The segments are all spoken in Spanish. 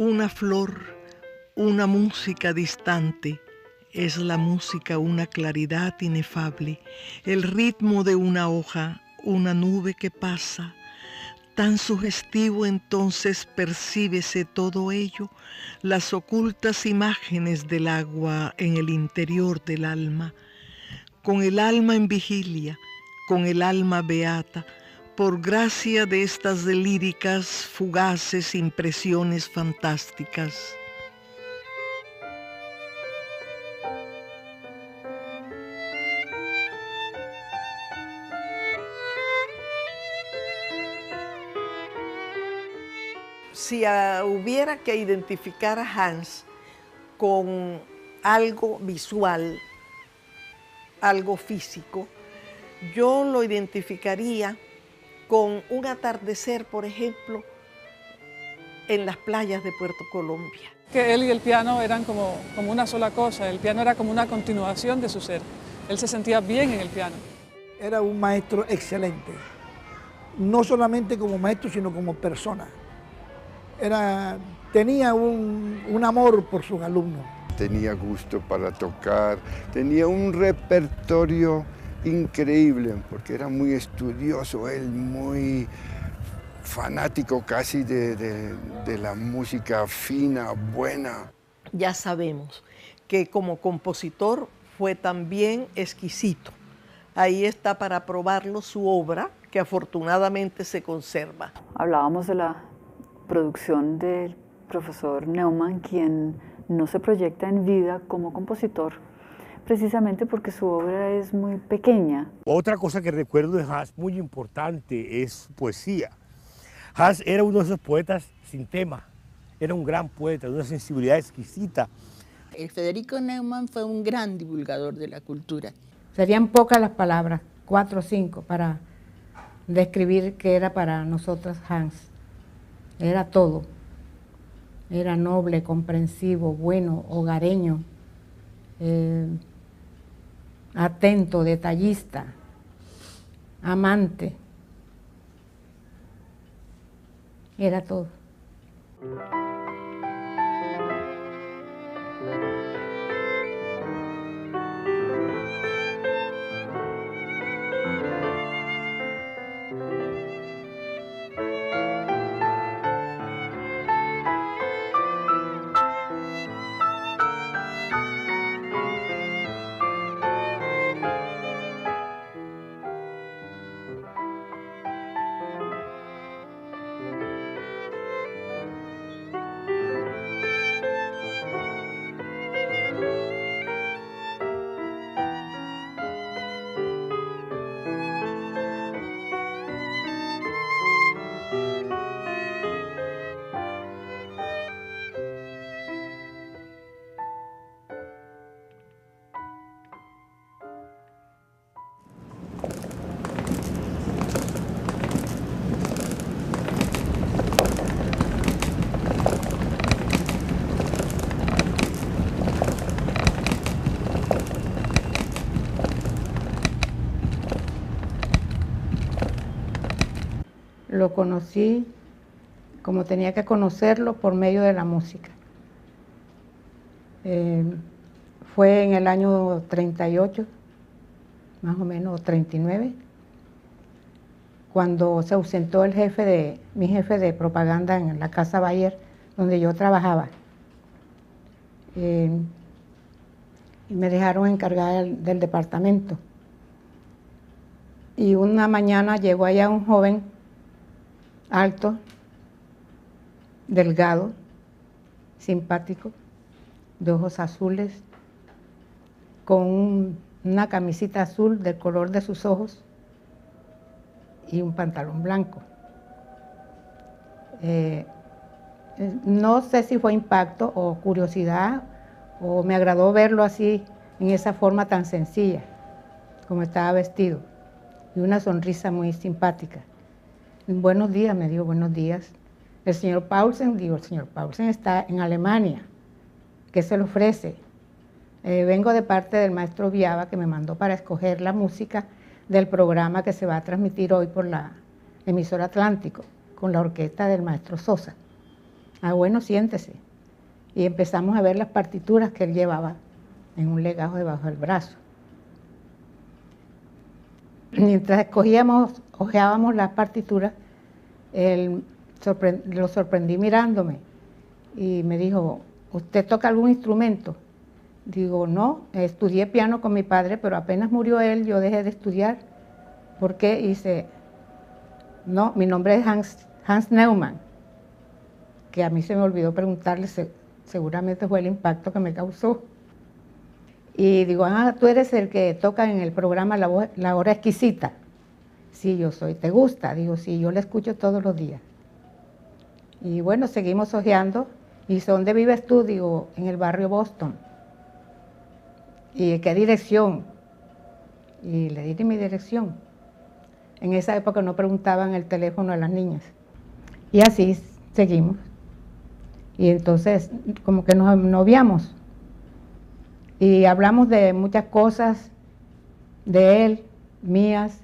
Una flor, una música distante, es la música una claridad inefable, el ritmo de una hoja, una nube que pasa. Tan sugestivo entonces percíbese todo ello, las ocultas imágenes del agua en el interior del alma, con el alma en vigilia, con el alma beata, por gracia de estas líricas, fugaces impresiones fantásticas. Si hubiera que identificar a Hans con algo visual, algo físico, yo lo identificaría con un atardecer, por ejemplo, en las playas de Puerto Colombia. Que él y el piano eran como una sola cosa, el piano era como una continuación de su ser. Él se sentía bien en el piano. Era un maestro excelente, no solamente como maestro, sino como persona. Tenía un amor por sus alumnos. Tenía gusto para tocar, tenía un repertorio increíble, porque era muy estudioso, él muy fanático casi de la música fina, buena. Ya sabemos que como compositor fue también exquisito. Ahí está para probarlo su obra, que afortunadamente se conserva. Hablábamos de la producción del profesor Neumann, quien no se proyecta en vida como compositor, precisamente porque su obra es muy pequeña. Otra cosa que recuerdo de Hans muy importante es su poesía. Hans era uno de esos poetas sin tema, era un gran poeta, de una sensibilidad exquisita. El Federico Neumann fue un gran divulgador de la cultura. Serían pocas las palabras, 4 o 5, para describir qué era para nosotros Hans. Era todo. Era noble, comprensivo, bueno, hogareño, atento, detallista, amante. Era todo. Lo conocí como tenía que conocerlo, por medio de la música. Fue en el año 38, más o menos 39, cuando se ausentó mi jefe de propaganda en la Casa Bayer, donde yo trabajaba. Y me dejaron encargada del departamento. Y una mañana llegó allá un joven alto, delgado, simpático, de ojos azules, con una camisita azul del color de sus ojos y un pantalón blanco. No sé si fue impacto o curiosidad, o me agradó verlo así, en esa forma tan sencilla, como estaba vestido, y una sonrisa muy simpática. Buenos días, me dijo, buenos días. El señor Paulsen, digo, el señor Paulsen está en Alemania. ¿Qué se le ofrece? Vengo de parte del maestro Viaba, que me mandó para escoger la música del programa que se va a transmitir hoy por la emisora Atlántico, con la orquesta del maestro Sosa. Ah, bueno, siéntese. Y empezamos a ver las partituras que él llevaba en un legajo debajo del brazo. Mientras hojeábamos las partituras, lo sorprendí mirándome y me dijo, ¿usted toca algún instrumento? Digo, no, estudié piano con mi padre, pero apenas murió él, yo dejé de estudiar. ¿Por qué? Y dice, no, mi nombre es Hans Neumann, que a mí se me olvidó preguntarle, seguramente fue el impacto que me causó. Y digo, ah, tú eres el que toca en el programa La Hora Exquisita. Sí, yo soy. ¿Te gusta? Digo, sí, yo la escucho todos los días. Y bueno, seguimos hojeando. Y dice, ¿dónde vives tú? Digo, en el barrio Boston. ¿Y qué dirección? Y le di mi dirección. En esa época no preguntaban el teléfono a las niñas. Y así seguimos. Y entonces, como que nos noviamos. Y hablamos de muchas cosas, de él, mías,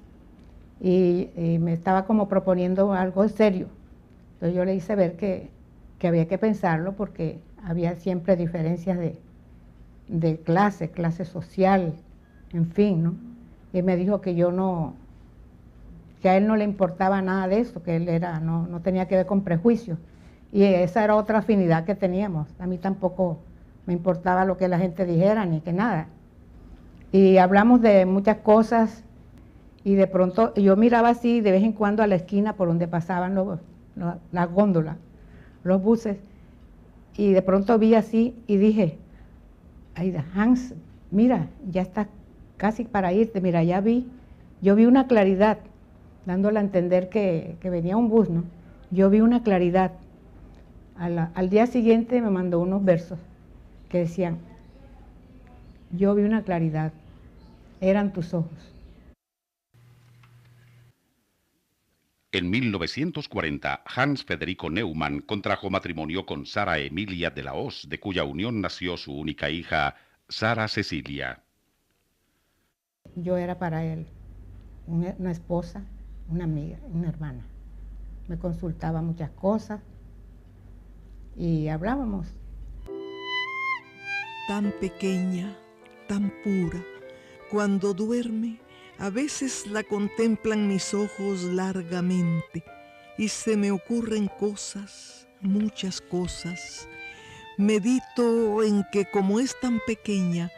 y me estaba como proponiendo algo serio. Entonces yo le hice ver que había que pensarlo porque había siempre diferencias de clase social, en fin, ¿no? Y me dijo que que a él no le importaba nada de eso, que él no tenía que ver con prejuicios. Y esa era otra afinidad que teníamos. A mí tampoco me importaba lo que la gente dijera, ni que nada. Y hablamos de muchas cosas, y de pronto yo miraba así de vez en cuando a la esquina por donde pasaban las góndolas, los buses, y de pronto vi así y dije, ay, Hans, mira, ya está casi para irte, mira, yo vi una claridad, dándole a entender que venía un bus, ¿no? Yo vi una claridad. Al día siguiente me mandó unos versos que decían, yo vi una claridad, eran tus ojos. En 1940, Hans Federico Neumann contrajo matrimonio con Sara Emilia de la Hoz, de cuya unión nació su única hija, Sara Cecilia. Yo era para él una esposa, una amiga, una hermana. Me consultaba muchas cosas y hablábamos. Tan pequeña, tan pura, cuando duerme, a veces la contemplan mis ojos largamente y se me ocurren cosas, muchas cosas. Medito en que como es tan pequeña,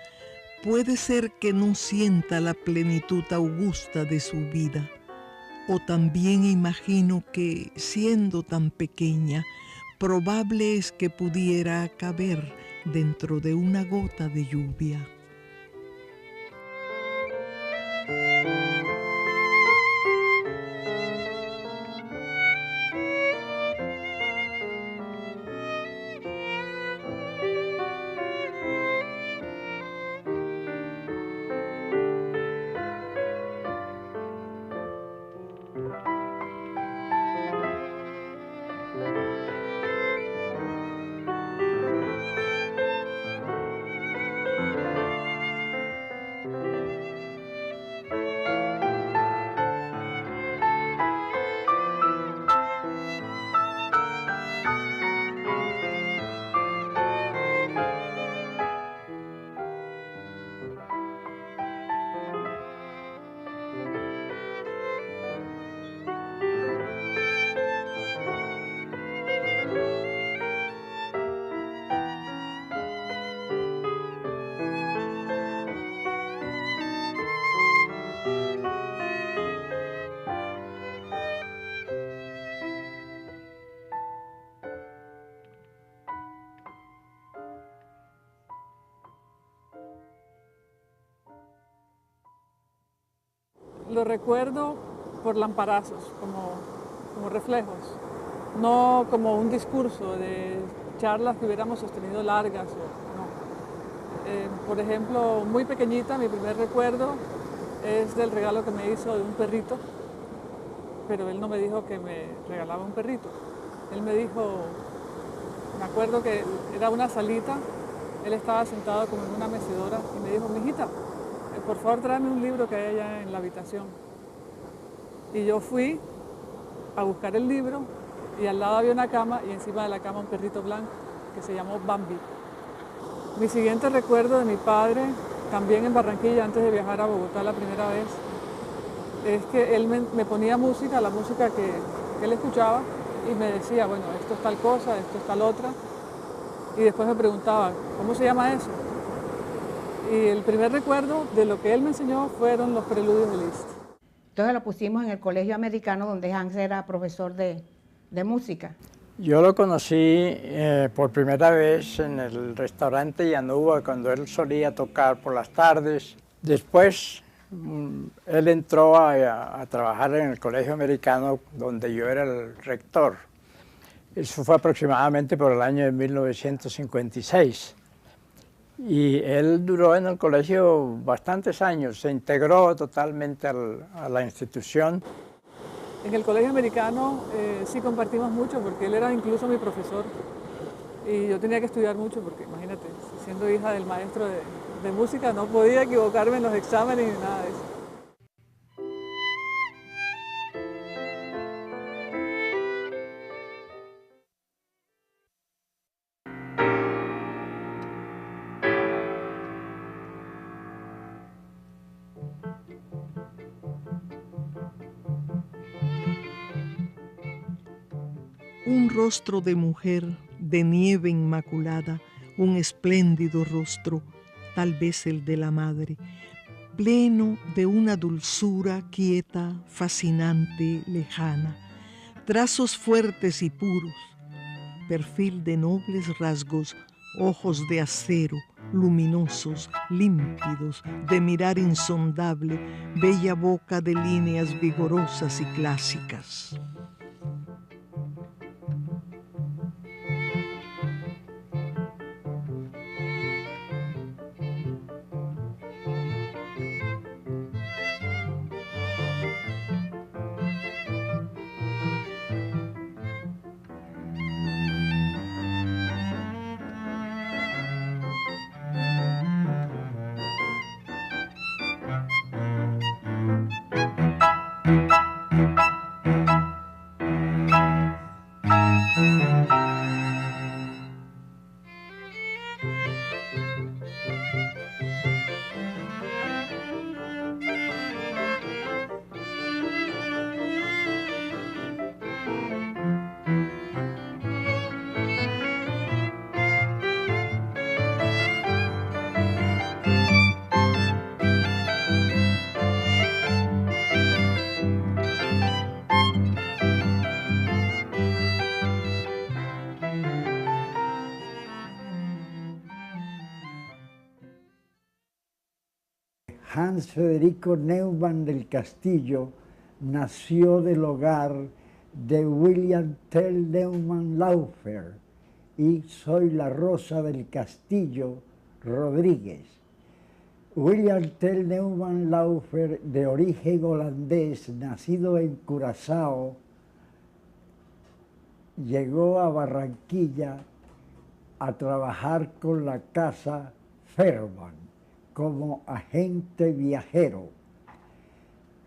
puede ser que no sienta la plenitud augusta de su vida. O también imagino que, siendo tan pequeña, probable es que pudiera caber dentro de una gota de lluvia. Lo recuerdo por lamparazos, como reflejos, no como un discurso de charlas que hubiéramos sostenido largas. No. Por ejemplo, muy pequeñita, mi primer recuerdo es del regalo que me hizo de un perrito, pero él no me dijo que me regalaba un perrito. Él me dijo, me acuerdo que era una salita, él estaba sentado como en una mecedora y me dijo, mijita, por favor tráeme un libro que hay allá en la habitación. Y yo fui a buscar el libro y al lado había una cama y encima de la cama un perrito blanco que se llamó Bambi. Mi siguiente recuerdo de mi padre, también en Barranquilla, antes de viajar a Bogotá la primera vez, es que él me ponía música, la música que él escuchaba, y me decía, bueno, esto es tal cosa, esto es tal otra, y después me preguntaba, ¿cómo se llama eso? Y el primer recuerdo de lo que él me enseñó fueron los preludios de Liszt. Entonces lo pusimos en el colegio americano donde Hans era profesor de música. Yo lo conocí por primera vez en el restaurante Yanuba, cuando él solía tocar por las tardes. Después él entró a trabajar en el colegio americano donde yo era el rector. Eso fue aproximadamente por el año de 1956. Y él duró en el colegio bastantes años, se integró totalmente a la institución. En el colegio americano sí compartimos mucho porque él era incluso mi profesor y yo tenía que estudiar mucho porque imagínate, siendo hija del maestro de música no podía equivocarme en los exámenes ni nada de eso. Un rostro de mujer de nieve inmaculada, un espléndido rostro, tal vez el de la madre, pleno de una dulzura quieta, fascinante, lejana, trazos fuertes y puros, perfil de nobles rasgos, ojos de acero, luminosos, límpidos, de mirar insondable, bella boca de líneas vigorosas y clásicas. Hans Federico Neumann del Castillo nació del hogar de William Tell Neumann Laufer y Soy la Rosa del Castillo Rodríguez. William Tell Neumann Laufer, de origen holandés, nacido en Curazao, llegó a Barranquilla a trabajar con la casa Fairbank como agente viajero.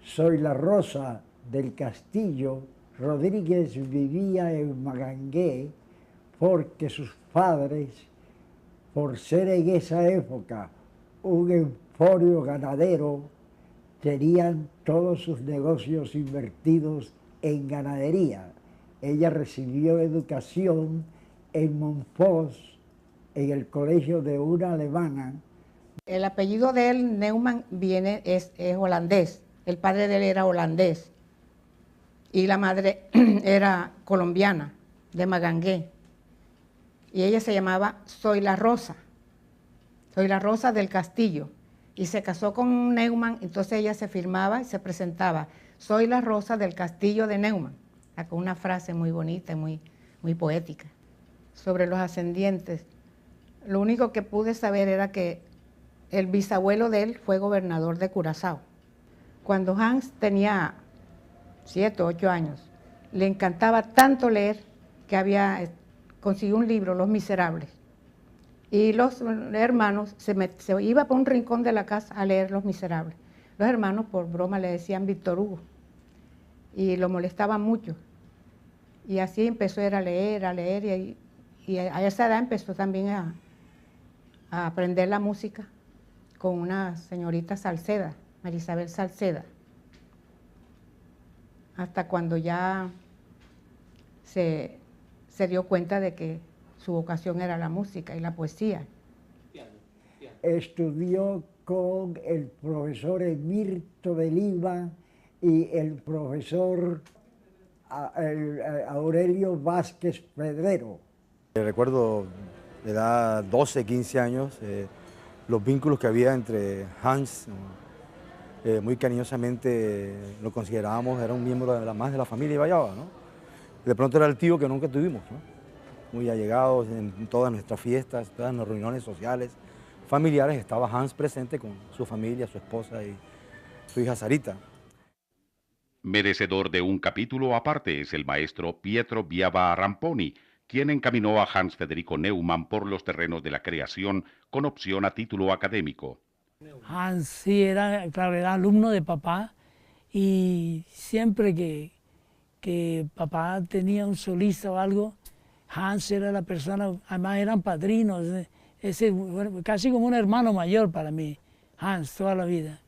Soy la Rosa del Castillo Rodríguez vivía en Magangué porque sus padres, por ser en esa época un emporio ganadero, tenían todos sus negocios invertidos en ganadería. Ella recibió educación en Montpós, en el colegio de una alemana. El apellido de él, Neumann, es holandés. El padre de él era holandés y la madre era colombiana, de Magangué. Y ella se llamaba Soy la Rosa del Castillo. Y se casó con Neumann, entonces ella se firmaba y se presentaba, Soy la Rosa del Castillo de Neumann, con una frase muy bonita, muy poética. Sobre los ascendientes, lo único que pude saber era que el bisabuelo de él fue gobernador de Curazao. Cuando Hans tenía 7 o 8 años, le encantaba tanto leer que consiguió un libro, Los Miserables. Y los hermanos se iba por un rincón de la casa a leer Los Miserables. Los hermanos por broma le decían Víctor Hugo y lo molestaban mucho. Y así empezó a leer, y a esa edad empezó también a aprender la música con una señorita Salceda, Marisabel Salceda, hasta cuando ya se dio cuenta de que su vocación era la música y la poesía. Estudió con el profesor Emirto de Lima y el profesor Aurelio Vázquez Pedrero. Recuerdo de edad 12, 15 años, los vínculos que había entre Hans, muy cariñosamente lo considerábamos, era un miembro más de la familia Ibayaba, ¿no? De pronto era el tío que nunca tuvimos, ¿no? Muy allegados en todas nuestras fiestas, todas las reuniones sociales, familiares, estaba Hans presente con su familia, su esposa y su hija Sarita. Merecedor de un capítulo aparte es el maestro Pietro Biava Ramponi, quien encaminó a Hans Federico Neumann por los terrenos de la creación con opción a título académico. Hans sí claro, era alumno de papá, y siempre que papá tenía un solista o algo, Hans era la persona, además eran padrinos, casi como un hermano mayor para mí, Hans, toda la vida.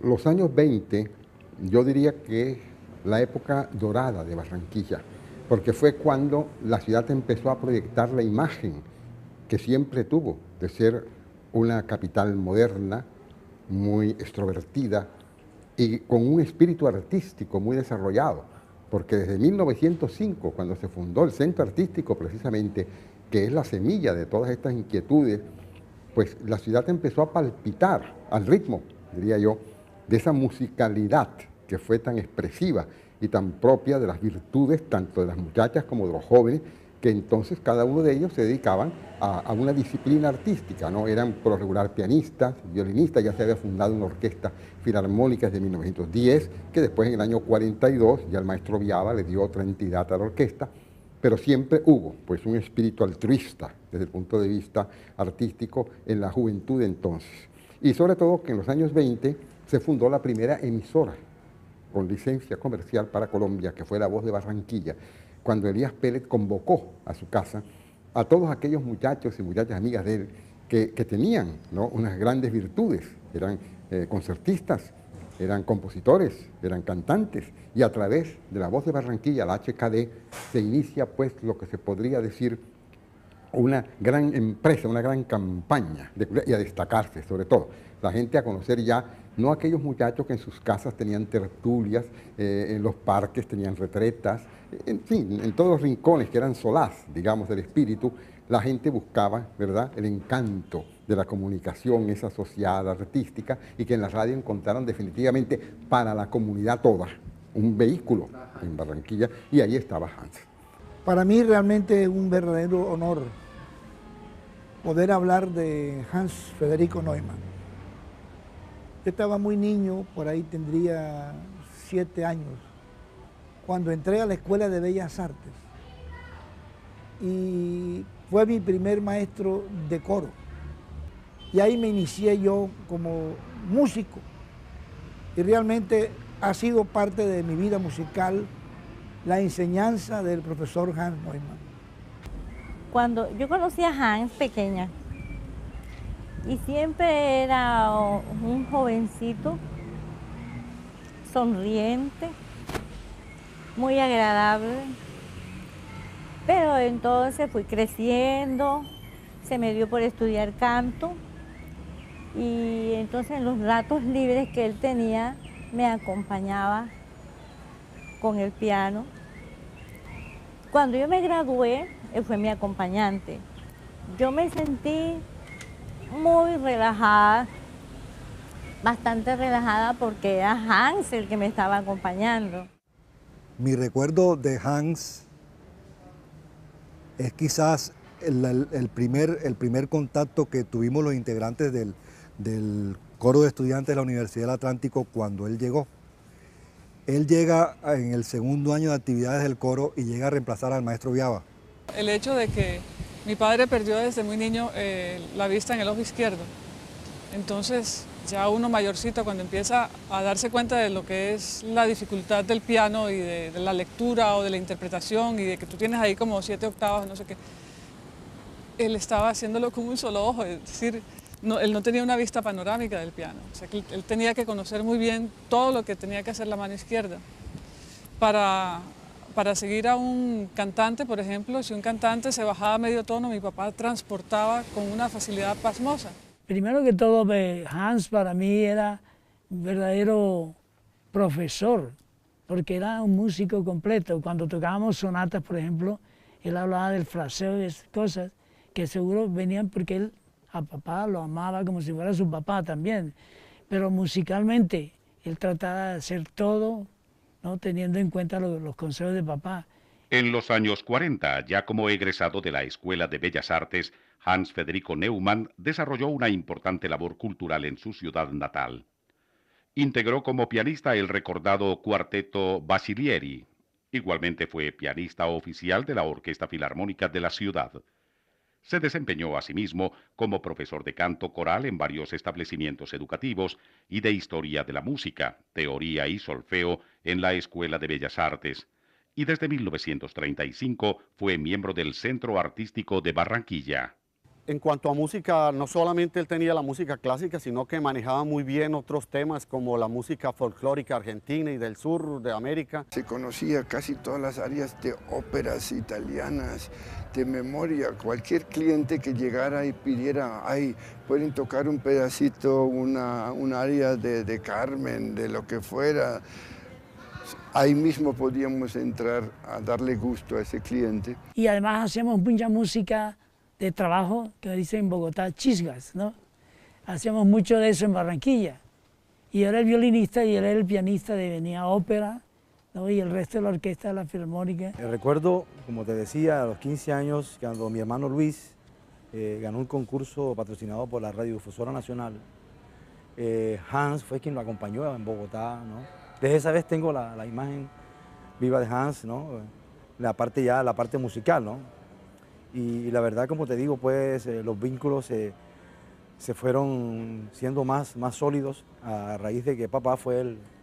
Los años 20, yo diría que es la época dorada de Barranquilla, porque fue cuando la ciudad empezó a proyectar la imagen que siempre tuvo de ser una capital moderna, muy extrovertida y con un espíritu artístico muy desarrollado, porque desde 1905, cuando se fundó el Centro Artístico precisamente, que es la semilla de todas estas inquietudes, pues la ciudad empezó a palpitar al ritmo, diría yo, de esa musicalidad que fue tan expresiva y tan propia de las virtudes tanto de las muchachas como de los jóvenes, que entonces cada uno de ellos se dedicaban a una disciplina artística, ¿no? Eran por lo regular pianistas, violinistas, ya se había fundado una orquesta filarmónica desde 1910, que después en el año 42 ya el maestro Biava le dio otra entidad a la orquesta, pero siempre hubo pues un espíritu altruista desde el punto de vista artístico en la juventud de entonces. Y sobre todo que en los años 20 se fundó la primera emisora con licencia comercial para Colombia, que fue La Voz de Barranquilla, cuando Elías Pérez convocó a su casa a todos aquellos muchachos y muchachas amigas de él que tenían, ¿no?, unas grandes virtudes. Eran concertistas, eran compositores, eran cantantes, y a través de la Voz de Barranquilla, la HKD, se inicia pues lo que se podría decir una gran empresa, una gran campaña, y a destacarse sobre todo. La gente a conocer ya, no aquellos muchachos que en sus casas tenían tertulias, en los parques tenían retretas, en fin, en todos los rincones que eran solaz, digamos, del espíritu, la gente buscaba, ¿verdad?, el encanto de la comunicación, esa sociedad artística, y que en la radio encontraron definitivamente para la comunidad toda un vehículo en Barranquilla, y ahí estaba Hans. Para mí realmente es un verdadero honor poder hablar de Hans Federico Neumann. Yo estaba muy niño, por ahí tendría 7 años, cuando entré a la Escuela de Bellas Artes, y fue mi primer maestro de coro. Y ahí me inicié yo como músico, y realmente ha sido parte de mi vida musical la enseñanza del profesor Hans Neumann. Cuando yo conocí a Hans pequeña, y siempre era un jovencito, sonriente, muy agradable, pero entonces fui creciendo, se me dio por estudiar canto, y entonces en los ratos libres que él tenía me acompañaba con el piano. Cuando yo me gradué, él fue mi acompañante. Yo me sentí muy relajada, bastante relajada, porque era Hans el que me estaba acompañando. Mi recuerdo de Hans es quizás el primer contacto que tuvimos los integrantes del coro de estudiantes de la Universidad del Atlántico cuando él llegó. Él llega en el segundo año de actividades del coro y llega a reemplazar al maestro Viaba. El hecho de que mi padre perdió desde muy niño la vista en el ojo izquierdo. Entonces, ya uno mayorcito, cuando empieza a darse cuenta de lo que es la dificultad del piano y de la lectura o de la interpretación, y de que tú tienes ahí como 7 octavas, no sé qué, él estaba haciéndolo con un solo ojo, es decir, él no tenía una vista panorámica del piano. O sea, que él tenía que conocer muy bien todo lo que tenía que hacer la mano izquierda. Para seguir a un cantante, por ejemplo, si un cantante se bajaba a medio tono, mi papá transportaba con una facilidad pasmosa. Primero que todo, Hans para mí era un verdadero profesor, porque era un músico completo. Cuando tocábamos sonatas, por ejemplo, él hablaba del fraseo y esas cosas, que seguro venían porque él a papá lo amaba como si fuera su papá también. Pero musicalmente, él trataba de hacer todo, ¿no?, teniendo en cuenta los consejos de papá. En los años 40, ya como egresado de la Escuela de Bellas Artes, Hans Federico Neumann desarrolló una importante labor cultural en su ciudad natal. Integró como pianista el recordado cuarteto Basilieri. Igualmente fue pianista oficial de la Orquesta Filarmónica de la ciudad. Se desempeñó asimismo como profesor de canto coral en varios establecimientos educativos y de historia de la música, teoría y solfeo en la Escuela de Bellas Artes, y desde 1935 fue miembro del Centro Artístico de Barranquilla. En cuanto a música, no solamente él tenía la música clásica, sino que manejaba muy bien otros temas como la música folclórica argentina y del sur de América. Se conocía casi todas las áreas de óperas italianas de memoria. Cualquier cliente que llegara y pidiera, ay, pueden tocar un pedacito, un área de Carmen, de lo que fuera. Ahí mismo podíamos entrar a darle gusto a ese cliente. Y además hacíamos mucha música de trabajo, que dicen en Bogotá, chisgas, ¿no? Hacíamos mucho de eso en Barranquilla. Y yo era el violinista y él era el pianista de Venía Ópera, ¿no?, y el resto de la orquesta de la Filarmónica. Recuerdo, como te decía, a los 15 años, cuando mi hermano Luis ganó un concurso patrocinado por la Radiodifusora Nacional, Hans fue quien lo acompañó en Bogotá, ¿no? Desde esa vez tengo la imagen viva de Hans, ¿no?, la parte musical, ¿no? Y la verdad, como te digo, pues los vínculos se fueron siendo más sólidos a raíz de que papá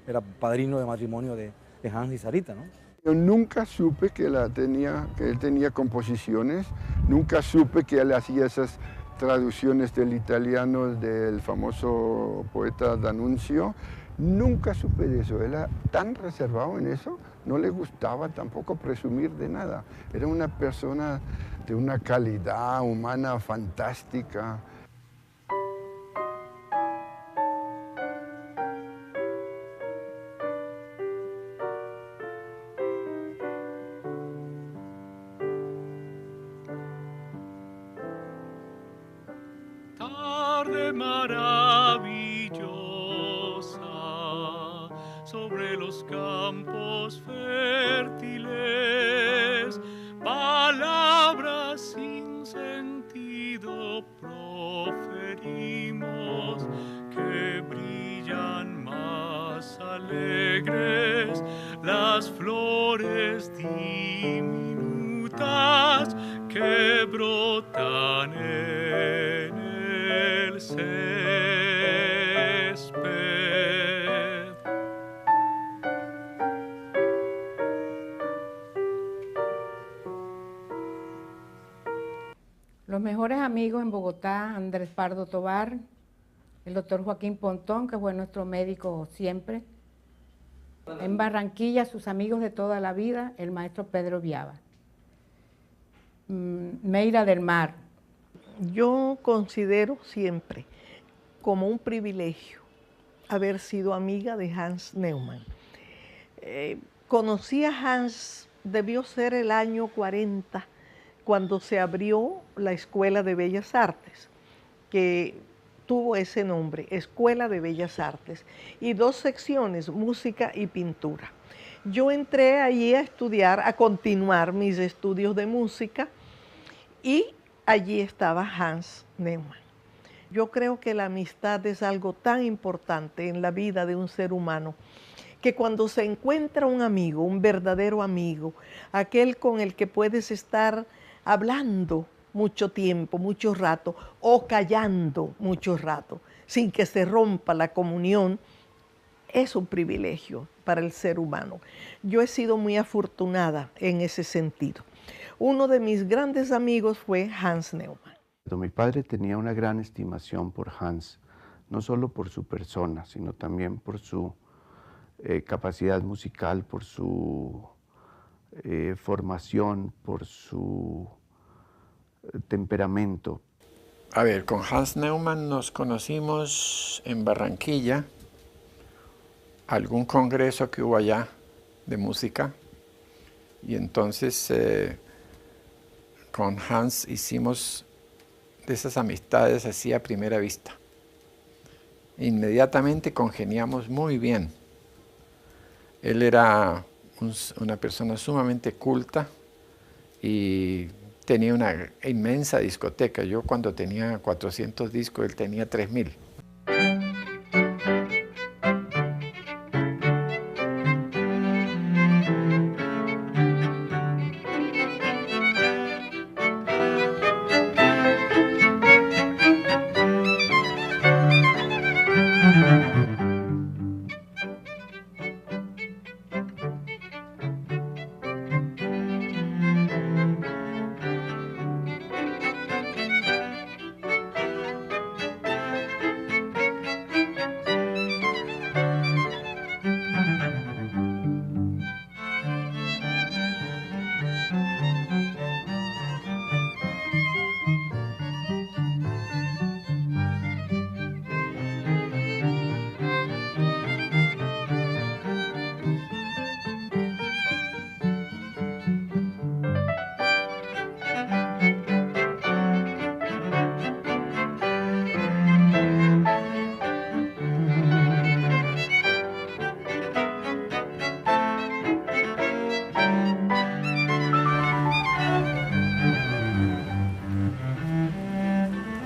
era padrino de matrimonio de Hans y Sarita, ¿no? Yo nunca supe que él tenía composiciones, nunca supe que él hacía esas traducciones del italiano del famoso poeta D'Annunzio. Nunca supe de eso, era tan reservado en eso, no le gustaba tampoco presumir de nada. Era una persona de una calidad humana fantástica. Tarde maravillosa sobre los campos fértiles, palabras sin sentido proferimos que brillan más alegres las flores diminutas que brotan en el césped. Los mejores amigos en Bogotá, Andrés Pardo Tobar, el doctor Joaquín Pontón, que fue nuestro médico siempre. En Barranquilla, sus amigos de toda la vida, el maestro Pedro Viava. Meira del Mar. Yo considero siempre como un privilegio haber sido amiga de Hans Neumann. Conocí a Hans, debió ser el año 40, cuando se abrió la Escuela de Bellas Artes, que tuvo ese nombre, Escuela de Bellas Artes, y 2 secciones, música y pintura. Yo entré allí a estudiar, a continuar mis estudios de música, y allí estaba Hans Neumann. Yo creo que la amistad es algo tan importante en la vida de un ser humano, que cuando se encuentra un amigo, un verdadero amigo, aquel con el que puedes estar hablando mucho tiempo, mucho rato, o callando mucho rato, sin que se rompa la comunión, es un privilegio para el ser humano. Yo he sido muy afortunada en ese sentido. Uno de mis grandes amigos fue Hans Neumann. Mi padre tenía una gran estimación por Hans, no solo por su persona, sino también por su capacidad musical, por su formación, por su temperamento. A ver, con Hans Neumann nos conocimos en Barranquilla, algún congreso que hubo allá de música, y entonces con Hans hicimos de esas amistades así a primera vista. Inmediatamente congeniamos muy bien. Él era una persona sumamente culta y tenía una inmensa discoteca. Yo cuando tenía 400 discos, él tenía 3000.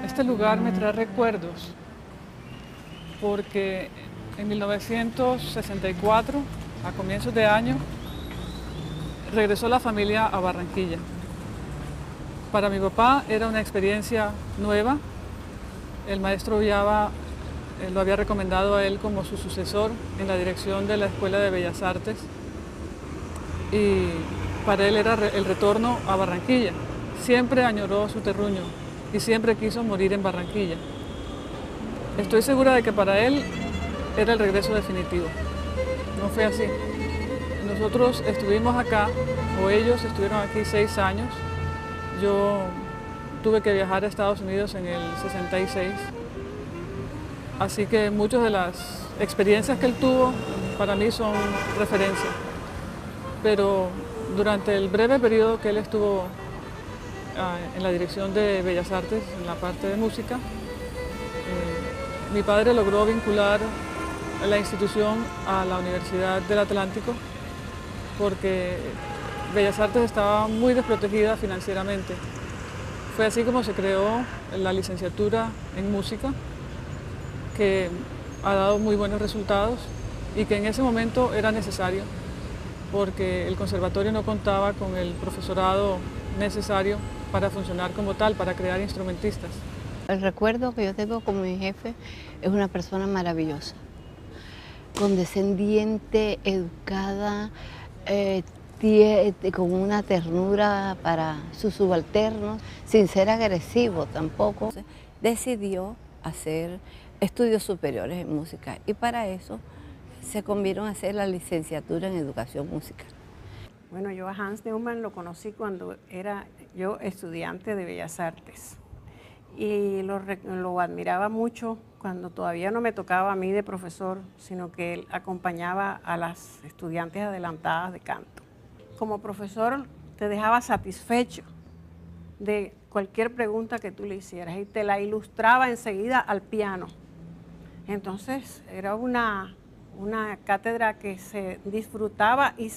Este lugar me trae recuerdos porque en 1964, a comienzos de año, regresó la familia a Barranquilla. Para mi papá era una experiencia nueva. El maestro Viava lo había recomendado a él como su sucesor en la dirección de la Escuela de Bellas Artes y para él era el retorno a Barranquilla. Siempre añoró su terruño y siempre quiso morir en Barranquilla. Estoy segura de que para él era el regreso definitivo. No fue así. Nosotros estuvimos acá, o ellos estuvieron aquí 6 años. Yo tuve que viajar a Estados Unidos en el 66. Así que muchas de las experiencias que él tuvo para mí son referencia. Pero durante el breve periodo que él estuvo en la dirección de Bellas Artes, en la parte de música, mi padre logró vincular la institución a la Universidad del Atlántico porque Bellas Artes estaba muy desprotegida financieramente. Fue así como se creó la licenciatura en música, que ha dado muy buenos resultados y que en ese momento era necesario porque el conservatorio no contaba con el profesorado necesario para funcionar como tal, para crear instrumentistas. El recuerdo que yo tengo como mi jefe es una persona maravillosa, condescendiente, educada, con una ternura para sus subalternos, sin ser agresivo tampoco. Decidió hacer estudios superiores en música y para eso se convino a hacer la licenciatura en educación musical. Bueno, yo a Hans Neumann lo conocí cuando era yo estudiante de Bellas Artes y lo admiraba mucho cuando todavía no me tocaba a mí de profesor, sino que él acompañaba a las estudiantes adelantadas de canto. Como profesor te dejaba satisfecho de cualquier pregunta que tú le hicieras y te la ilustraba enseguida al piano. Entonces era una cátedra que se disfrutaba y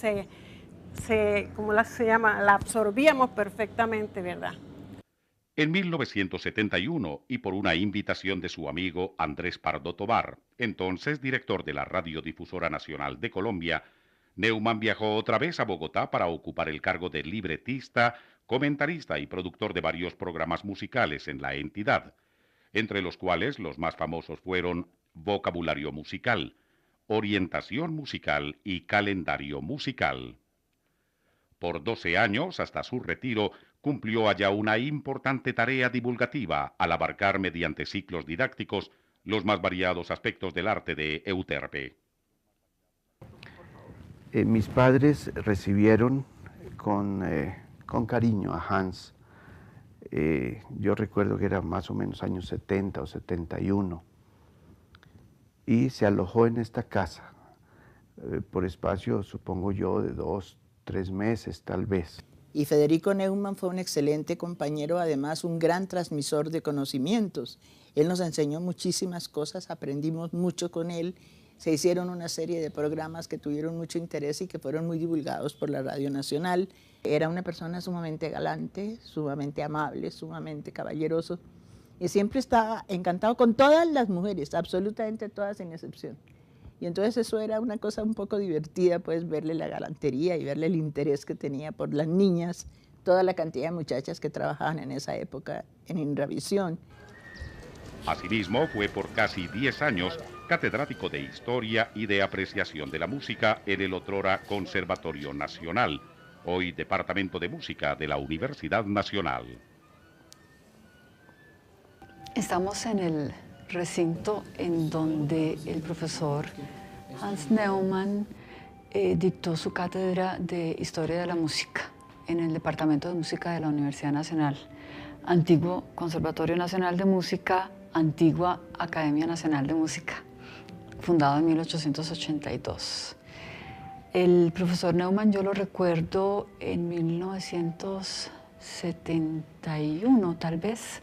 ¿cómo se llama? La absorbíamos perfectamente, ¿verdad? En 1971, y por una invitación de su amigo Andrés Pardo Tobar, entonces director de la Radiodifusora Nacional de Colombia, Neumann viajó otra vez a Bogotá para ocupar el cargo de libretista, comentarista y productor de varios programas musicales en la entidad, entre los cuales los más famosos fueron Vocabulario Musical, Orientación Musical y Calendario Musical. Por 12 años, hasta su retiro, cumplió allá una importante tarea divulgativa al abarcar mediante ciclos didácticos los más variados aspectos del arte de Euterpe. Mis padres recibieron con cariño a Hans. Yo recuerdo que era más o menos años 70 o 71 y se alojó en esta casa por espacio, supongo yo, de 2, 3 meses tal vez. Y Federico Neumann fue un excelente compañero, además un gran transmisor de conocimientos. Él nos enseñó muchísimas cosas, aprendimos mucho con él. Se hicieron una serie de programas que tuvieron mucho interés y que fueron muy divulgados por la Radio Nacional. Era una persona sumamente galante, sumamente amable, sumamente caballeroso y siempre estaba encantado con todas las mujeres, absolutamente todas sin excepción. Y entonces eso era una cosa un poco divertida, pues verle la galantería y verle el interés que tenía por las niñas, toda la cantidad de muchachas que trabajaban en esa época en Inravisión. Asimismo, fue por casi 10 años catedrático de Historia y de Apreciación de la Música en el otrora Conservatorio Nacional, hoy Departamento de Música de la Universidad Nacional. Estamos en el recinto en donde el profesor Hans Neumann dictó su cátedra de Historia de la Música en el Departamento de Música de la Universidad Nacional, antiguo Conservatorio Nacional de Música, antigua Academia Nacional de Música, fundado en 1882. El profesor Neumann yo lo recuerdo en 1971 tal vez,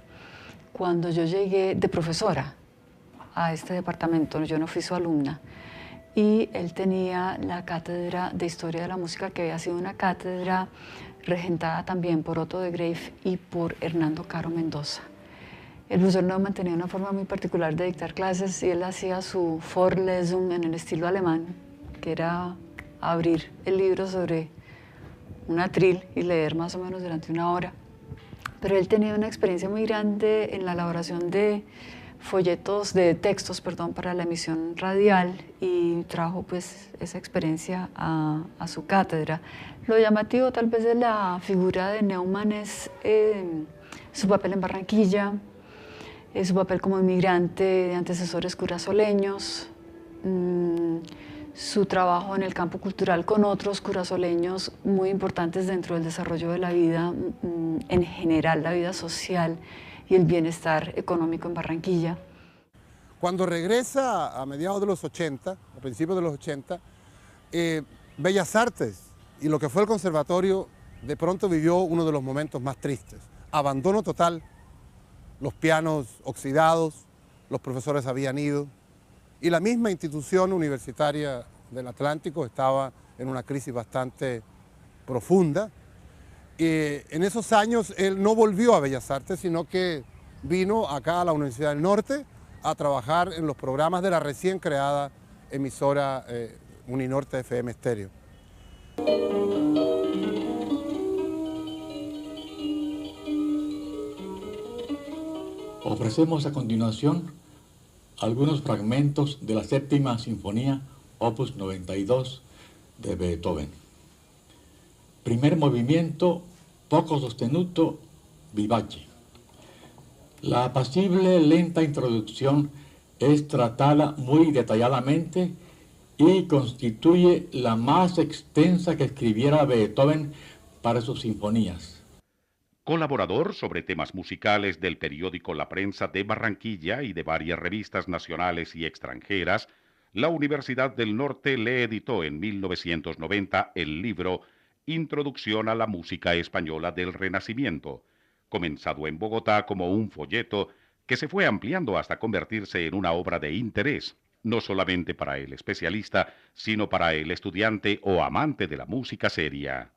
cuando yo llegué de profesora a este departamento. Yo no fui su alumna y él tenía la cátedra de Historia de la Música, que había sido una cátedra regentada también por Otto de Greif y por Hernando Caro Mendoza. El profesor Neumann tenía una forma muy particular de dictar clases y él hacía su Vorlesung en el estilo alemán, que era abrir el libro sobre un atril y leer más o menos durante 1 hora. Pero él tenía una experiencia muy grande en la elaboración de folletos, de textos, perdón, para la emisión radial y trajo pues esa experiencia a su cátedra. Lo llamativo tal vez de la figura de Neumann es su papel en Barranquilla, su papel como inmigrante de antecesores curazoleños, su trabajo en el campo cultural con otros curazoleños muy importantes dentro del desarrollo de la vida en general, la vida social y el bienestar económico en Barranquilla. Cuando regresa a mediados de los 80, a principios de los 80, Bellas Artes y lo que fue el conservatorio de pronto vivió uno de los momentos más tristes. Abandono total, los pianos oxidados, los profesores habían ido y la misma institución universitaria del Atlántico estaba en una crisis bastante profunda. En esos años él no volvió a Bellas Artes, sino que vino acá a la Universidad del Norte a trabajar en los programas de la recién creada emisora Uninorte FM Estéreo. Ofrecemos a continuación algunos fragmentos de la séptima sinfonía, opus 92, de Beethoven. Primer movimiento, poco sostenuto, vivace. La apacible, lenta introducción es tratada muy detalladamente y constituye la más extensa que escribiera Beethoven para sus sinfonías. Colaborador sobre temas musicales del periódico La Prensa de Barranquilla y de varias revistas nacionales y extranjeras, la Universidad del Norte le editó en 1990 el libro Introducción a la música española del Renacimiento, comenzado en Bogotá como un folleto que se fue ampliando hasta convertirse en una obra de interés, no solamente para el especialista, sino para el estudiante o amante de la música seria.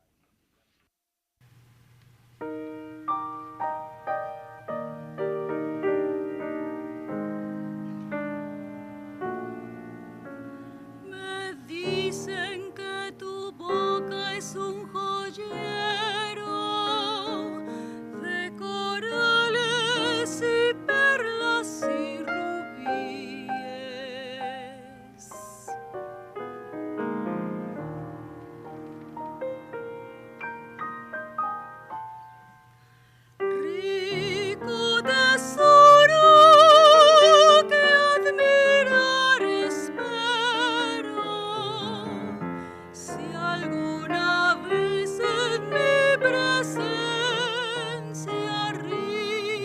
Dicen que tu boca es un joyero de corales y perlas y rubíes. Rico tesoro que admirar espero. Si alguna vez en mi presencia ríes,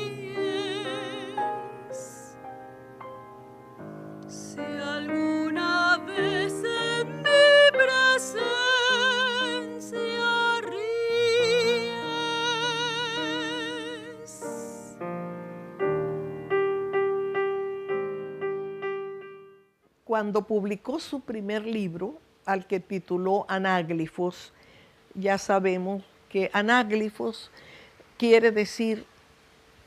si alguna vez en mi presencia ríes. Cuando publicó su primer libro, al que tituló Anáglifos, ya sabemos que anáglifos quiere decir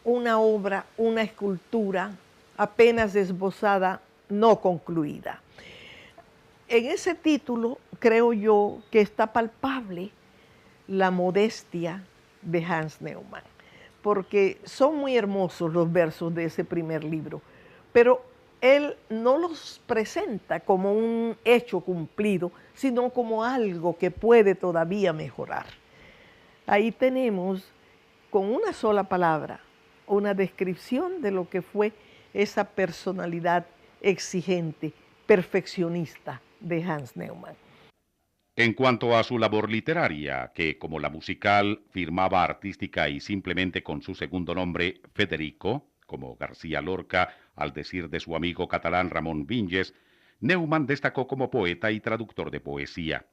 una obra, una escultura apenas esbozada, no concluida. En ese título creo yo que está palpable la modestia de Hans Neumann, porque son muy hermosos los versos de ese primer libro, pero él no los presenta como un hecho cumplido, sino como algo que puede todavía mejorar. Ahí tenemos, con una sola palabra, una descripción de lo que fue esa personalidad exigente, perfeccionista de Hans Neumann. En cuanto a su labor literaria, que como la musical firmaba artística y simplemente con su segundo nombre Federico, como García Lorca, al decir de su amigo catalán Ramón Vinges, Neumann destacó como poeta y traductor de poesía.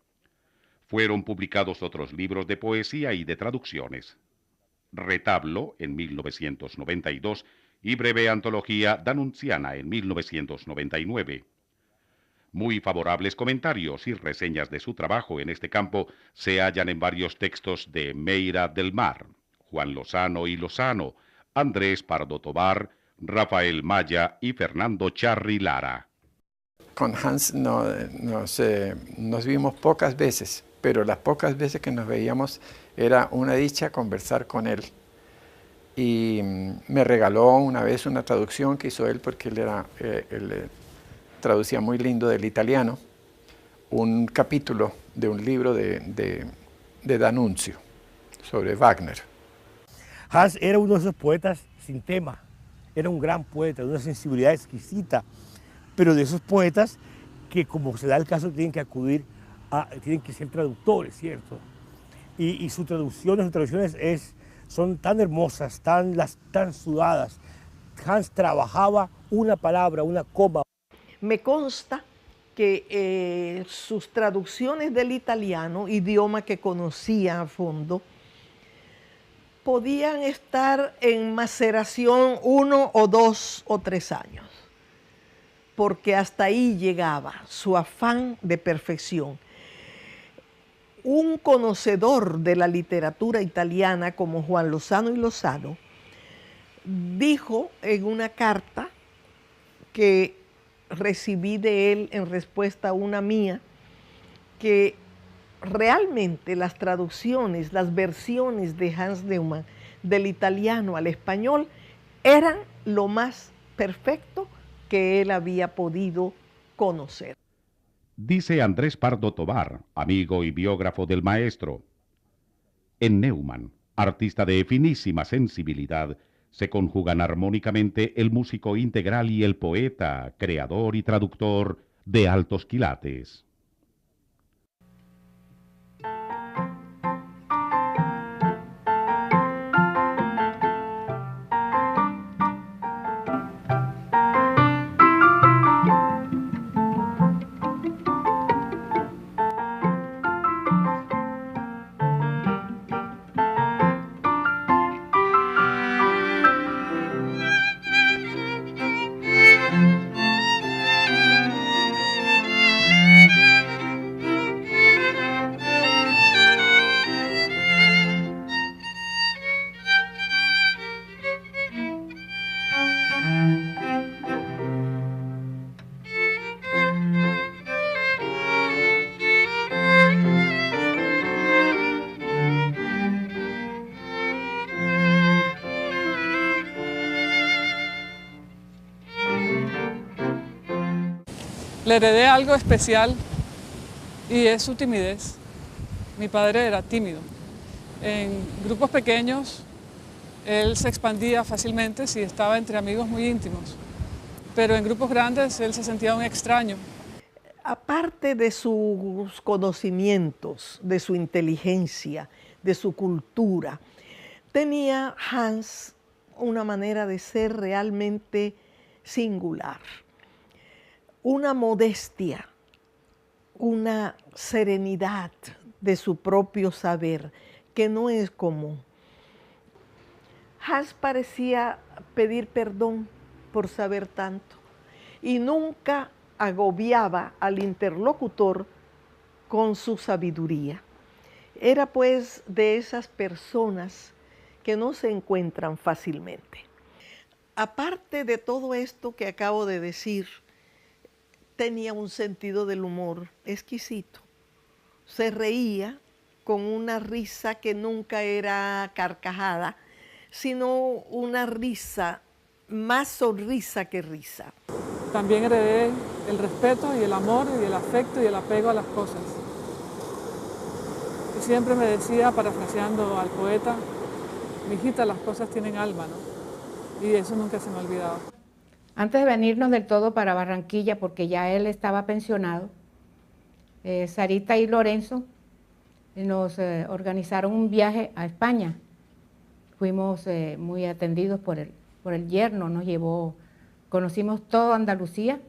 Fueron publicados otros libros de poesía y de traducciones. Retablo, en 1992, y breve antología Danunciana, en 1999. Muy favorables comentarios y reseñas de su trabajo en este campo se hallan en varios textos de Meira del Mar, Juan Lozano y Lozano, Andrés Pardo Tobar, Rafael Maya y Fernando Charri Lara. Con Hans nos vimos pocas veces, pero las pocas veces que nos veíamos era una dicha conversar con él. Y me regaló una vez una traducción que hizo él, porque él traducía muy lindo del italiano, un capítulo de un libro de D'Annunzio sobre Wagner. Hans era uno de esos poetas sin tema, era un gran poeta, de una sensibilidad exquisita, pero de esos poetas que, como se da el caso, tienen que acudir tienen que ser traductores, ¿cierto? Y sus traducciones son tan hermosas, tan sudadas. Hans trabajaba una palabra, una coma. Me consta que sus traducciones del italiano, idioma que conocía a fondo, podían estar en maceración 1 o 2 o 3 años, porque hasta ahí llegaba su afán de perfección. Un conocedor de la literatura italiana como Juan Lozano y Lozano dijo en una carta que recibí de él en respuesta a una mía, que realmente las traducciones, las versiones de Hans Neumann del italiano al español eran lo más perfecto que él había podido conocer. Dice Andrés Pardo Tovar, amigo y biógrafo del maestro. En Neumann, artista de finísima sensibilidad, se conjugan armónicamente el músico integral y el poeta, creador y traductor de altos quilates. Le heredé algo especial y es su timidez. Mi padre era tímido. En grupos pequeños él se expandía fácilmente si estaba entre amigos muy íntimos, pero en grupos grandes él se sentía un extraño. Aparte de sus conocimientos, de su inteligencia, de su cultura, tenía Hans una manera de ser realmente singular. Una modestia, una serenidad de su propio saber que no es común. Hans parecía pedir perdón por saber tanto y nunca agobiaba al interlocutor con su sabiduría. Era pues de esas personas que no se encuentran fácilmente. Aparte de todo esto que acabo de decir, tenía un sentido del humor exquisito. Se reía con una risa que nunca era carcajada, sino una risa, más sonrisa que risa. También heredé el respeto y el amor y el afecto y el apego a las cosas. Y siempre me decía, parafraseando al poeta, mijita, las cosas tienen alma, ¿no? Y eso nunca se me ha olvidado. Antes de venirnos del todo para Barranquilla, porque ya él estaba pensionado, Sarita y Lorenzo nos organizaron un viaje a España. Fuimos muy atendidos por el yerno, nos llevó, conocimos toda Andalucía.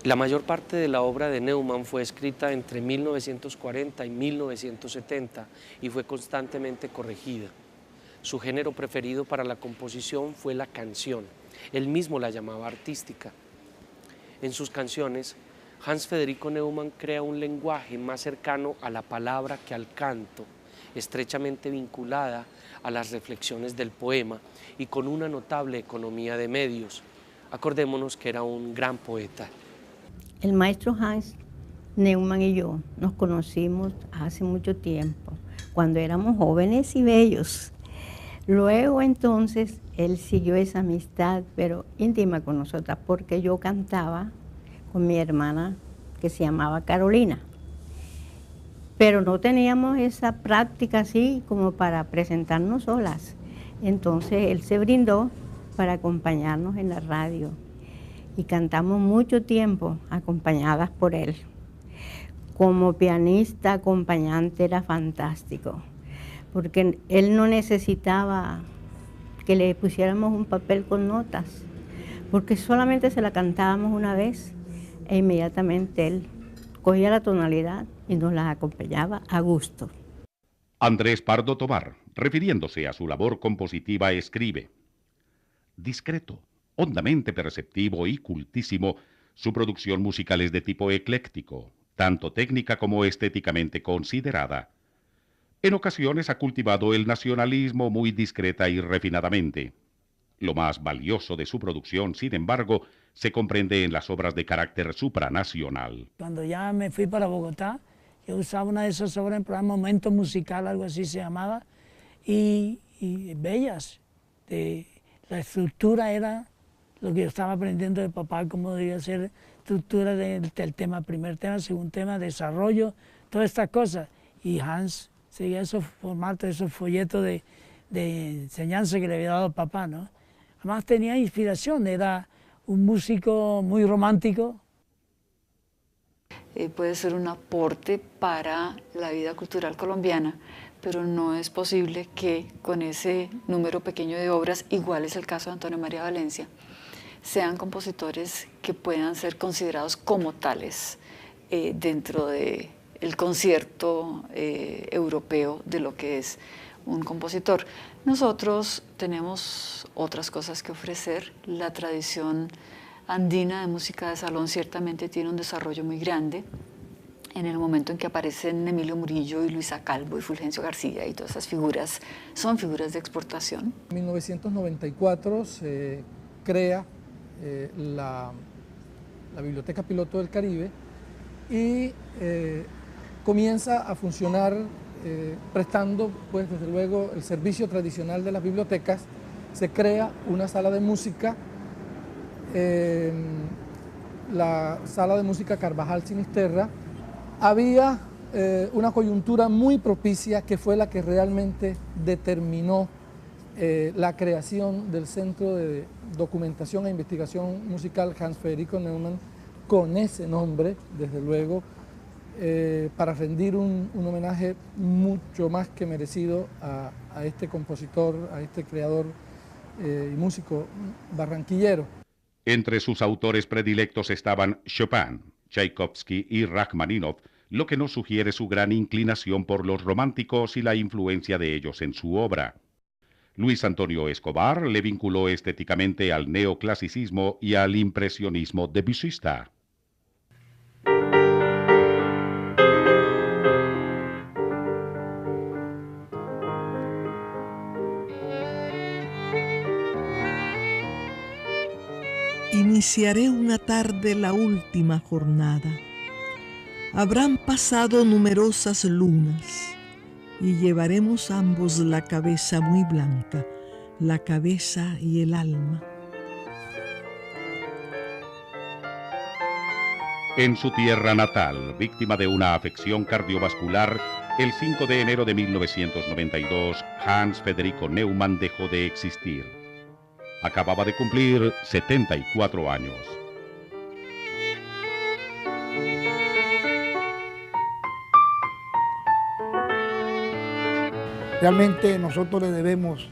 La mayor parte de la obra de Neumann fue escrita entre 1940 y 1970 y fue constantemente corregida. Su género preferido para la composición fue la canción. Él mismo la llamaba artística. En sus canciones, Hans Federico Neumann crea un lenguaje más cercano a la palabra que al canto, estrechamente vinculada a las reflexiones del poema y con una notable economía de medios. Acordémonos que era un gran poeta. El maestro Hans Neumann y yo nos conocimos hace mucho tiempo, cuando éramos jóvenes y bellos. Luego entonces él siguió esa amistad, pero íntima con nosotras, porque yo cantaba con mi hermana que se llamaba Carolina. Pero no teníamos esa práctica así como para presentarnos solas. Entonces él se brindó para acompañarnos en la radio y cantamos mucho tiempo acompañadas por él. Como pianista acompañante era fantástico, porque él no necesitaba que le pusiéramos un papel con notas, porque solamente se la cantábamos una vez e inmediatamente él cogía la tonalidad y nos la acompañaba a gusto. Andrés Pardo Tobar, refiriéndose a su labor compositiva, escribe: discreto, hondamente perceptivo y cultísimo, su producción musical es de tipo ecléctico, tanto técnica como estéticamente considerada. En ocasiones ha cultivado el nacionalismo muy discreta y refinadamente. Lo más valioso de su producción, sin embargo, se comprende en las obras de carácter supranacional. Cuando ya me fui para Bogotá, yo usaba una de esas obras en programa Momento Musical, algo así se llamaba, y bellas. La estructura era lo que yo estaba aprendiendo de papá, cómo debía ser estructura del tema, primer tema, segundo tema, desarrollo, todas estas cosas. Y Hans seguía esos formatos, esos folletos de enseñanza que le había dado papá, ¿no? Además tenía inspiración, era un músico muy romántico. Puede ser un aporte para la vida cultural colombiana, pero no es posible que con ese número pequeño de obras, igual es el caso de Antonio María Valencia, sean compositores que puedan ser considerados como tales dentro del concierto europeo de lo que es un compositor. Nosotros tenemos otras cosas que ofrecer. La tradición andina de música de salón ciertamente tiene un desarrollo muy grande. En el momento en que aparecen Emilio Murillo y Luisa Calvo y Fulgencio García y todas esas figuras, son figuras de exportación. En 1994 se crea la Biblioteca Piloto del Caribe y comienza a funcionar prestando, pues desde luego, el servicio tradicional de las bibliotecas. Se crea una sala de música, la sala de música Carvajal Sinisterra. Había una coyuntura muy propicia que fue la que realmente determinó la creación del Centro de Documentación e Investigación Musical Hans Federico Neumann, con ese nombre, desde luego, para rendir un homenaje mucho más que merecido a este compositor, a este creador y músico barranquillero. Entre sus autores predilectos estaban Chopin, Tchaikovsky y Rachmaninoff, lo que nos sugiere su gran inclinación por los románticos y la influencia de ellos en su obra. Luis Antonio Escobar le vinculó estéticamente al neoclasicismo y al impresionismo debussista. Iniciaré una tarde la última jornada. Habrán pasado numerosas lunas y llevaremos ambos la cabeza muy blanca, la cabeza y el alma. En su tierra natal, víctima de una afección cardiovascular, el 5 de enero de 1992, Hans Federico Neumann dejó de existir. Acababa de cumplir 74 años. Realmente nosotros le debemos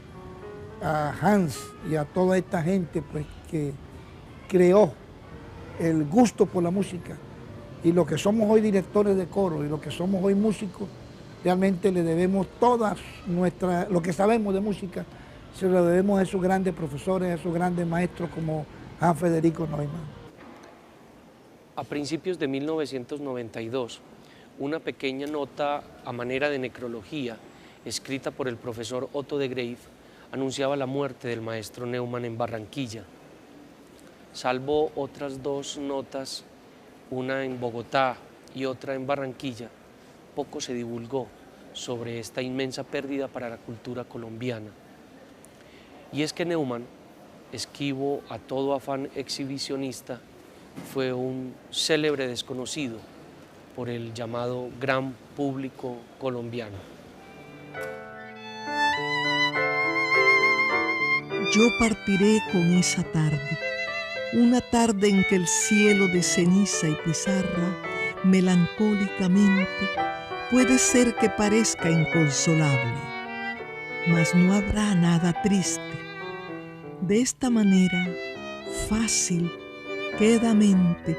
a Hans y a toda esta gente pues, que creó el gusto por la música, y lo que somos hoy directores de coro y lo que somos hoy músicos realmente le debemos lo que sabemos de música, se lo debemos a esos grandes profesores, a esos grandes maestros como Hans Federico Neumann. A principios de 1992, una pequeña nota a manera de necrología, escrita por el profesor Otto de Greif, anunciaba la muerte del maestro Neumann en Barranquilla. Salvo otras dos notas, una en Bogotá y otra en Barranquilla, poco se divulgó sobre esta inmensa pérdida para la cultura colombiana. Y es que Neumann, esquivo a todo afán exhibicionista, fue un célebre desconocido por el llamado gran público colombiano. Yo partiré con esa tarde, una tarde en que el cielo de ceniza y pizarra, melancólicamente, puede ser que parezca inconsolable, mas no habrá nada triste. De esta manera, fácil, quedamente,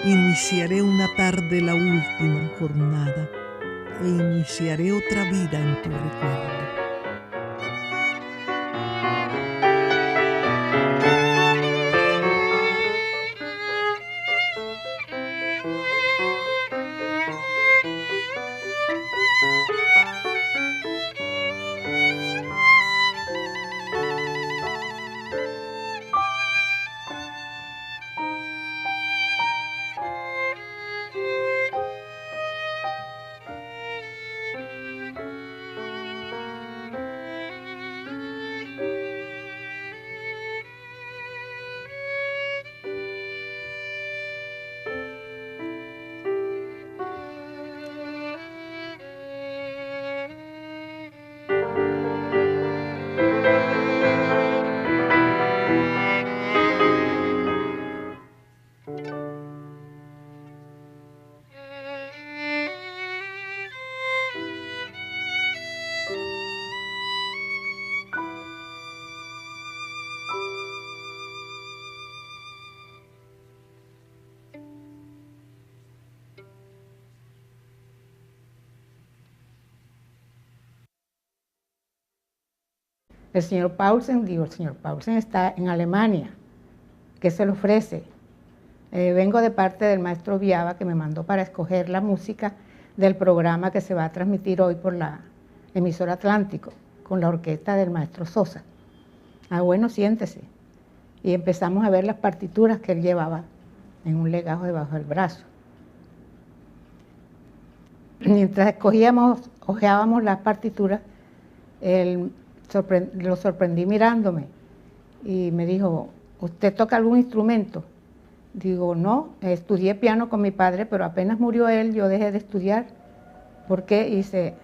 iniciaré una tarde la última jornada e iniciaré otra vida en tu recuerdo. El señor Paulsen está en Alemania, ¿qué se le ofrece? Vengo de parte del maestro Viaba, que me mandó para escoger la música del programa que se va a transmitir hoy por la emisora Atlántico, con la orquesta del maestro Sosa. Ah, bueno, siéntese. Y empezamos a ver las partituras que él llevaba en un legajo debajo del brazo. Mientras hojeábamos las partituras, lo sorprendí mirándome y me dijo, ¿usted toca algún instrumento? Digo, no, estudié piano con mi padre, pero apenas murió él, yo dejé de estudiar. ¿Por qué? Y dice,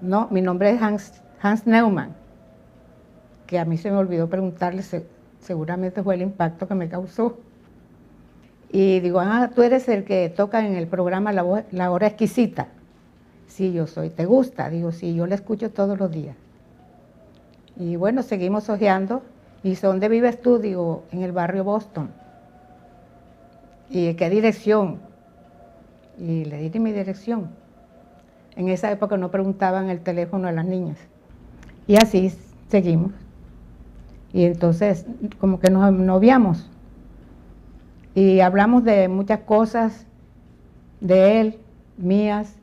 no, mi nombre es Hans Neumann, que a mí se me olvidó preguntarle, seguramente fue el impacto que me causó. Y digo, ah, tú eres el que toca en el programa La Hora Exquisita. Sí, yo soy, ¿te gusta? Digo, sí, yo la escucho todos los días. Y bueno, seguimos hojeando. Y dice, ¿dónde vives tú? Digo, en el barrio Boston. ¿Y qué dirección? Y le di mi dirección. En esa época no preguntaban el teléfono a las niñas. Y así seguimos. Y entonces, como que nos noviamos. Y hablamos de muchas cosas, de él, mías,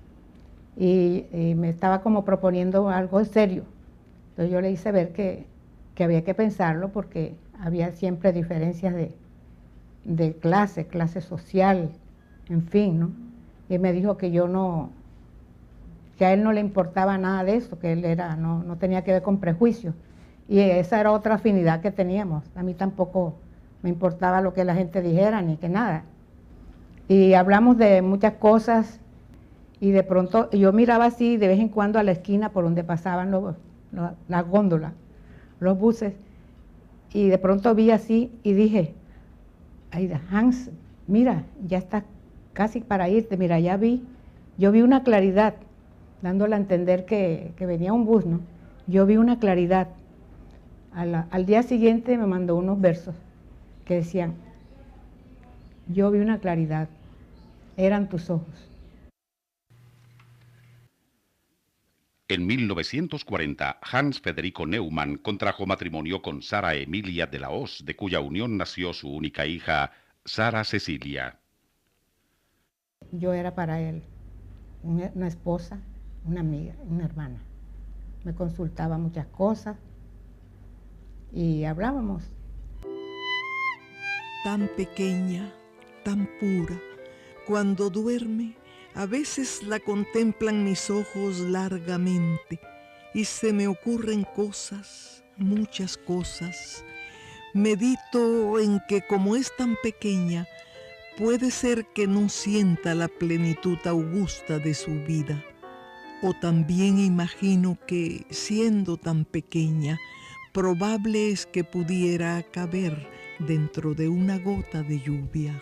y me estaba como proponiendo algo serio. Entonces yo le hice ver que había que pensarlo porque había siempre diferencias de clase social, en fin, ¿no? Y me dijo que que a él no le importaba nada de eso, que él no tenía que ver con prejuicios. Y esa era otra afinidad que teníamos. A mí tampoco me importaba lo que la gente dijera, ni que nada. Y hablamos de muchas cosas, y de pronto yo miraba así de vez en cuando a la esquina por donde pasaban las góndolas, los buses, y de pronto vi así y dije, ay, Hans, mira, ya está casi para irte, mira, yo vi una claridad, dándole a entender que venía un bus, ¿no? Yo vi una claridad. Al día siguiente me mandó unos versos que decían, yo vi una claridad, eran tus ojos. En 1940, Hans Federico Neumann contrajo matrimonio con Sara Emilia de la Hoz, de cuya unión nació su única hija, Sara Cecilia. Yo era para él una esposa, una amiga, una hermana. Me consultaba muchas cosas y hablábamos. Tan pequeña, tan pura, cuando duerme, a veces la contemplan mis ojos largamente y se me ocurren cosas, muchas cosas. Medito en que como es tan pequeña, puede ser que no sienta la plenitud augusta de su vida. O también imagino que, siendo tan pequeña, probable es que pudiera caber dentro de una gota de lluvia.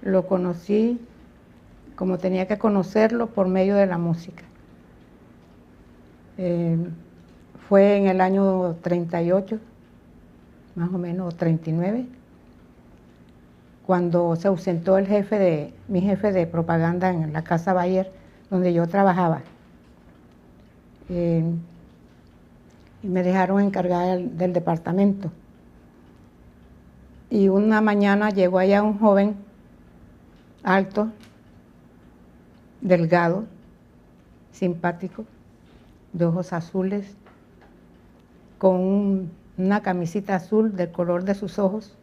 Lo conocí como tenía que conocerlo por medio de la música. Fue en el año 38, más o menos 39, cuando se ausentó mi jefe de propaganda en la Casa Bayer, donde yo trabajaba. Y me dejaron encargada del departamento. Y una mañana llegó allá un joven alto, delgado, simpático, de ojos azules, con una camisita azul del color de sus ojos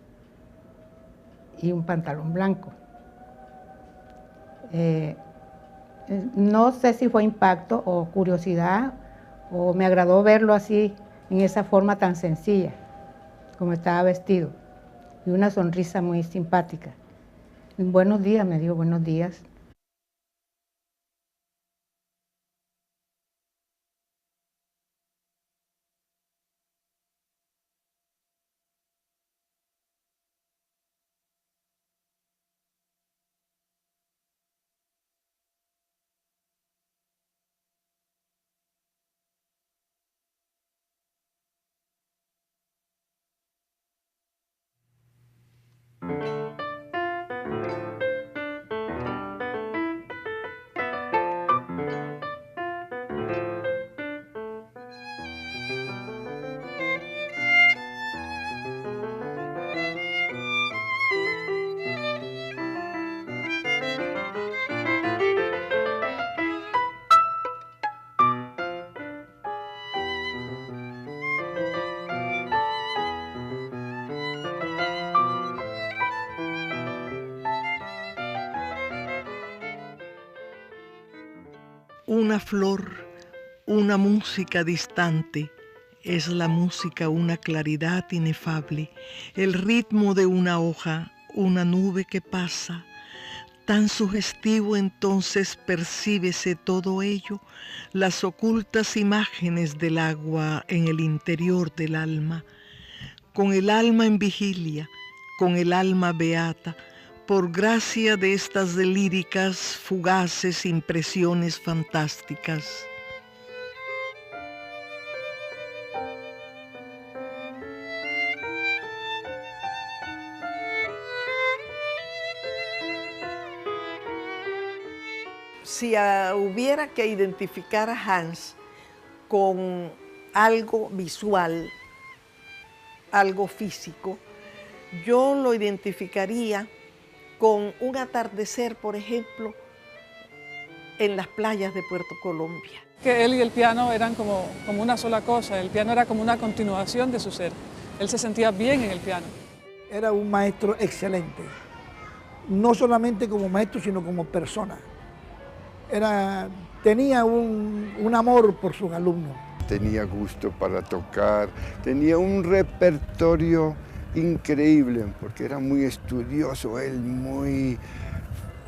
y un pantalón blanco. No sé si fue impacto o curiosidad, o me agradó verlo así, en esa forma tan sencilla, como estaba vestido, y una sonrisa muy simpática. Buenos días, me dijo, buenos días. Una flor, una música distante, es la música una claridad inefable, el ritmo de una hoja, una nube que pasa. Tan sugestivo entonces percíbese todo ello, las ocultas imágenes del agua en el interior del alma. Con el alma en vigilia, con el alma beata, por gracia de estas líricas, fugaces impresiones fantásticas. si hubiera que identificar a Hans con algo visual, algo físico, yo lo identificaría con un atardecer, por ejemplo, en las playas de Puerto Colombia. Que él y el piano eran como una sola cosa, el piano era como una continuación de su ser. Él se sentía bien en el piano. Era un maestro excelente, no solamente como maestro, sino como persona. Tenía un amor por sus alumnos. Tenía gusto para tocar, tenía un repertorio increíble, porque era muy estudioso, él muy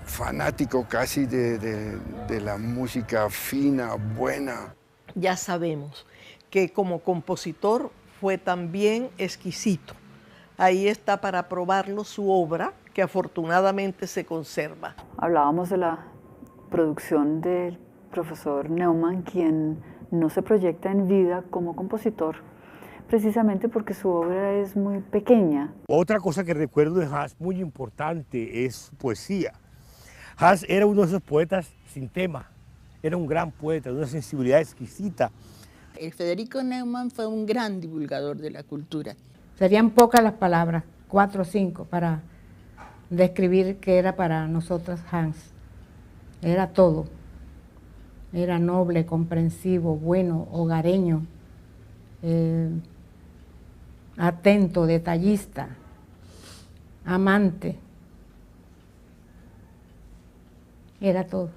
fanático casi de la música fina, buena. Ya sabemos que como compositor fue también exquisito. Ahí está para probarlo su obra, que afortunadamente se conserva. Hablábamos de la producción del profesor Neumann, quien no se proyecta en vida como compositor, precisamente porque su obra es muy pequeña. Otra cosa que recuerdo de Hans muy importante es su poesía. Hans era uno de esos poetas sin tema, era un gran poeta, de una sensibilidad exquisita. El Federico Neumann fue un gran divulgador de la cultura. Serían pocas las palabras, 4 o 5, para describir qué era para nosotras Hans. Era todo. Era noble, comprensivo, bueno, hogareño, atento, detallista, amante. Era todo.